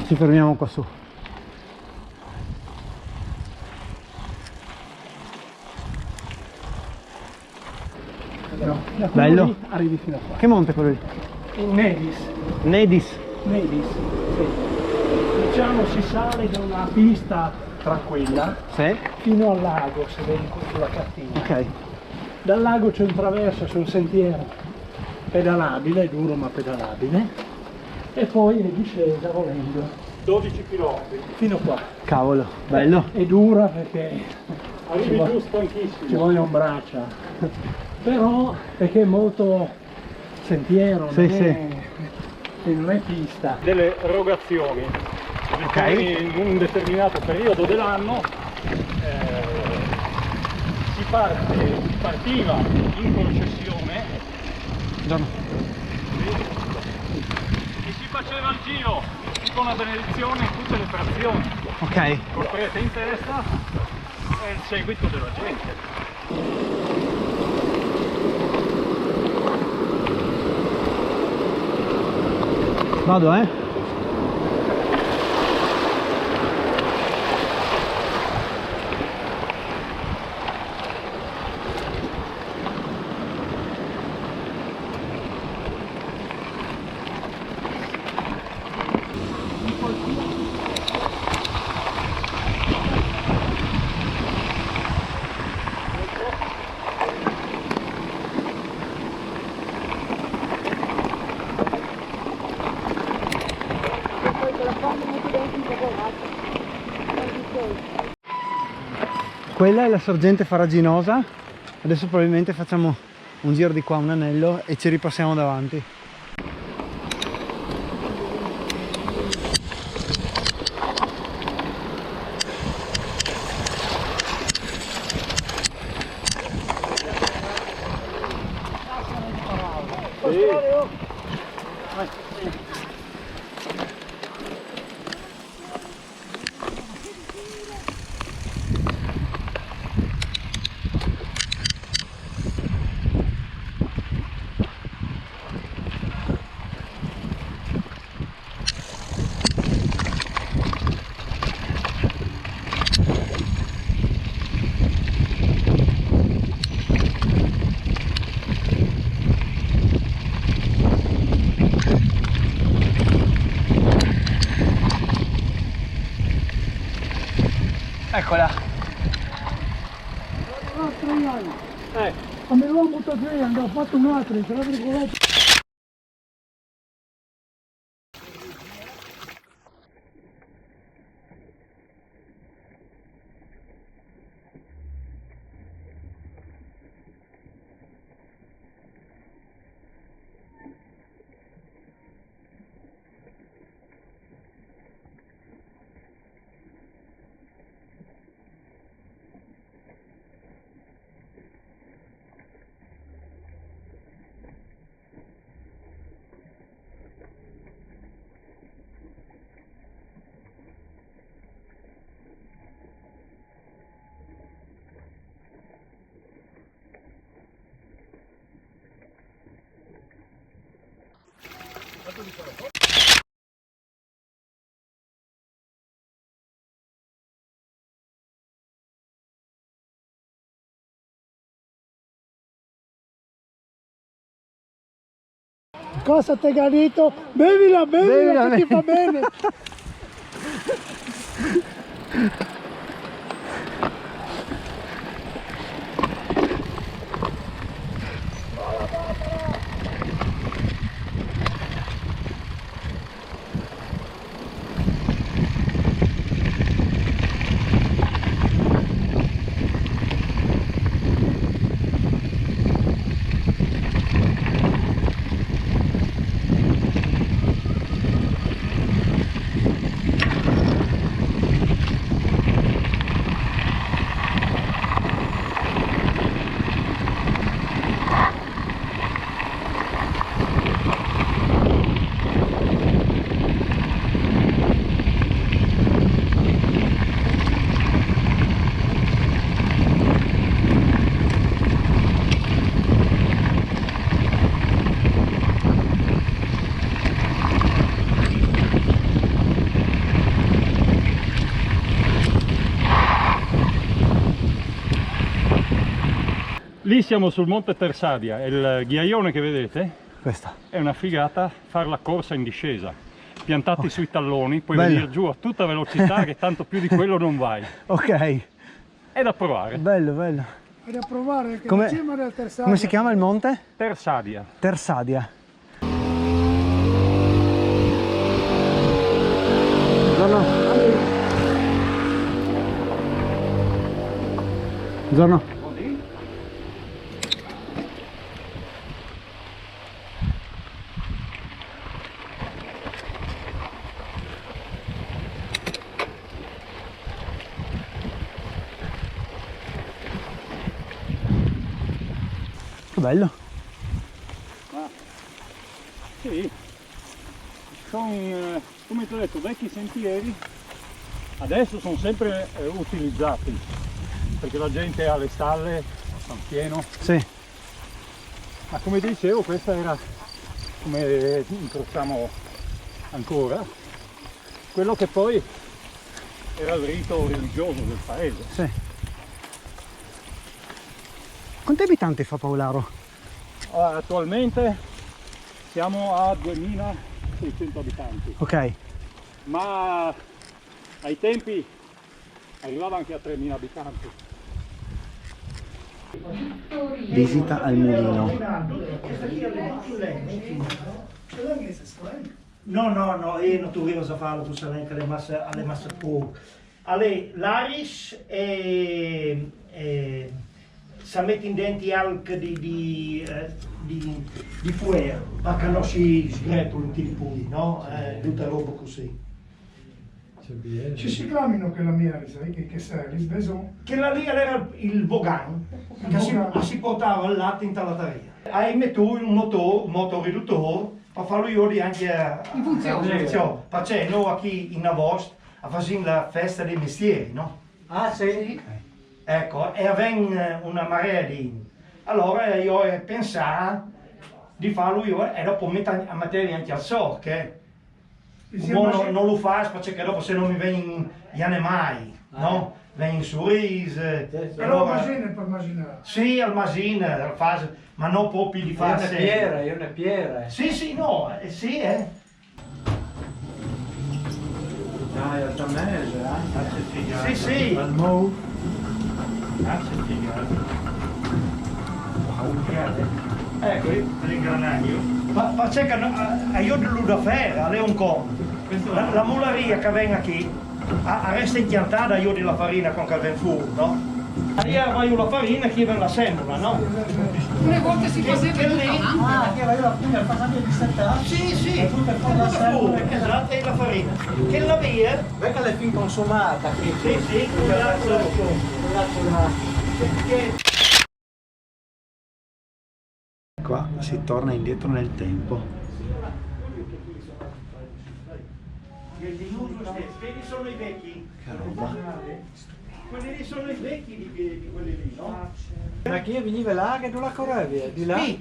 Ci fermiamo qua su. No, da bello. lì arrivi fino a qua. Che monte quello lì? Il Nedis. Nedis. Nedis, sì. Diciamo si sale da una pista tranquilla Sì. fino al lago, se vedi qui sulla cartina. Ok. Dal lago c'è un traverso su un sentiero pedalabile, duro ma pedalabile, e poi è discesa volendo 12 km fino qua. Cavolo, bello. È dura perché Arrivi giù stanchissimo. ci vogliono braccia, però perché è molto sentiero, Sì, non è pista. Delle erogazioni. Ok. In un determinato periodo dell'anno si partiva in processione e si faceva il giro tipo una benedizione in tutte le frazioni, Ok. col prete in testa e il seguito della gente. Vado, Quella è la sorgente farraginosa. Adesso probabilmente facciamo un giro di qua, un anello, e ci ripassiamo davanti. Eccola. Ma me l'ho buttato via, ho fatto un altro, ce l'avrei volato. Cosa te granito? Bevila, Bevila, che ti fa bene. Lì siamo sul Monte Tersadia, e il ghiaione che vedete Questa. è una figata fare la corsa in discesa. Piantati sui talloni, puoi Bello. venire giù a tutta velocità che tanto più di quello non vai. Ok, È da provare. bello, bello. È da provare che Come- la cima del Tersadia. Come si chiama il monte? Tersadia. Tersadia. Buongiorno. Buongiorno. Che bello. Sì, sono come ti ho detto vecchi sentieri, adesso sono sempre utilizzati perché la gente ha le stalle, stanno pieno, Sì. ma come dicevo questa era, come incrociamo ancora, quello che poi era il rito religioso del paese. Sì. Quanti abitanti fa Paolaro? Attualmente siamo a 2600 abitanti, Ok. ma ai tempi arrivava anche a 3000 abitanti. Visita al mulino. No, io non dovevo farlo, tu sai anche alle masse pure. Allora, l'aris si mette in denti anche di fuori, perché non si sgretolano i puli, no? Tutta roba così. Ci si clamino che la mia, sai, che serve, speso. Che la lì era il Vogan, che si portava il latte in talateria. Hai messo un motoriduttore, per farlo io anche in funzione. Perché noi qui in Avost facciamo la festa dei mestieri, no? Ah sì? Ecco, e aveva una marea di... Allora io ho pensato di farlo io e dopo mettere anche al so, che non lo fa perché dopo se non mi vengono gli animali, no? Vengono sorrisi. Però Masina per Masinare. Sì, al Masina, ma non proprio di fare... Io ne piera. Sì, no, sì, Ah, è da mese, Sì. Al Mo. Ecco, l'ingranaggio. Ma perché io devo da fare, è un conto. La mularia che viene qui, resta impiantata io della farina con che viene fuori, no? Allora vai la farina, chi viene la semola, no? Una volta si faceva Che lì? Ah, che aveva appena il passaggio di 7 anni. Sì, E tutta con la semola. esatto, e la farina. Che la via? Perché l'è fin consumata qui. Sì, Qua si torna indietro nel tempo. Quelli sono i vecchi. Che roba. Quelli lì sono i vecchi di quelli lì, no? Ma chi veniva là che tu la correvi? Di là? Sì.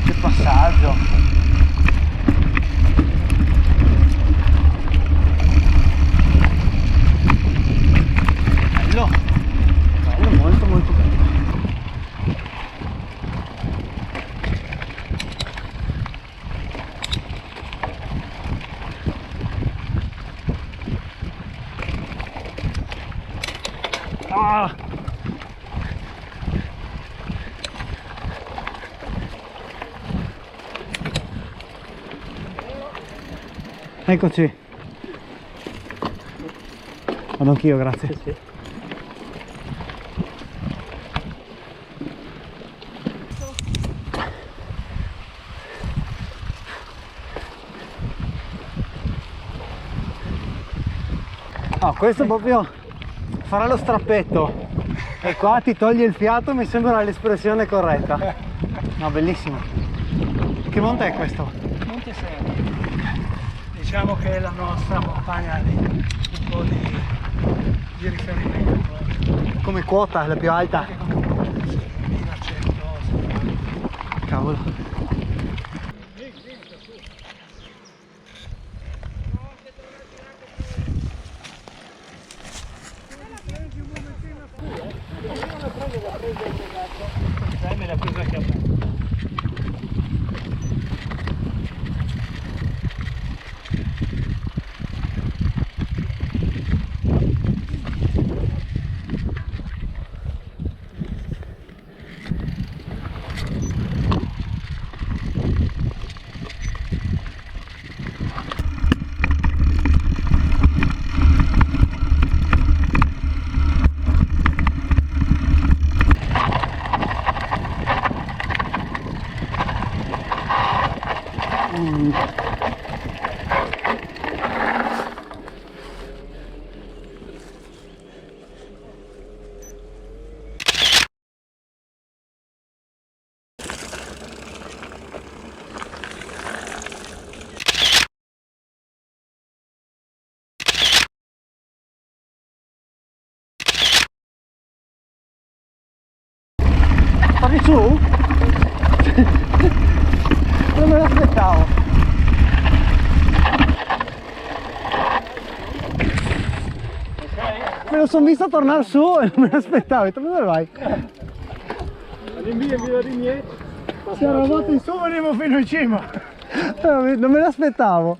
Che passaggio. Bello. Bello, molto molto bello. Ah! Eccoci. Vado anch'io, grazie. Sì, sì. No, questo proprio farà lo strappetto e qua ti toglie il fiato, mi sembra l'espressione corretta. No, bellissimo. Che monte è questo? Monte Serra. Diciamo che è la nostra montagna di un po' di riferimento. Come quota, la più alta? Anche come 1100. Cavolo. Me l'ha preso anche a me. Stavi su? Non me l'aspettavo. Me lo sono visto tornare su e non me l'aspettavo. Ho detto, dove vai? Se eravate in su veniamo fino in cima. Non me l'aspettavo.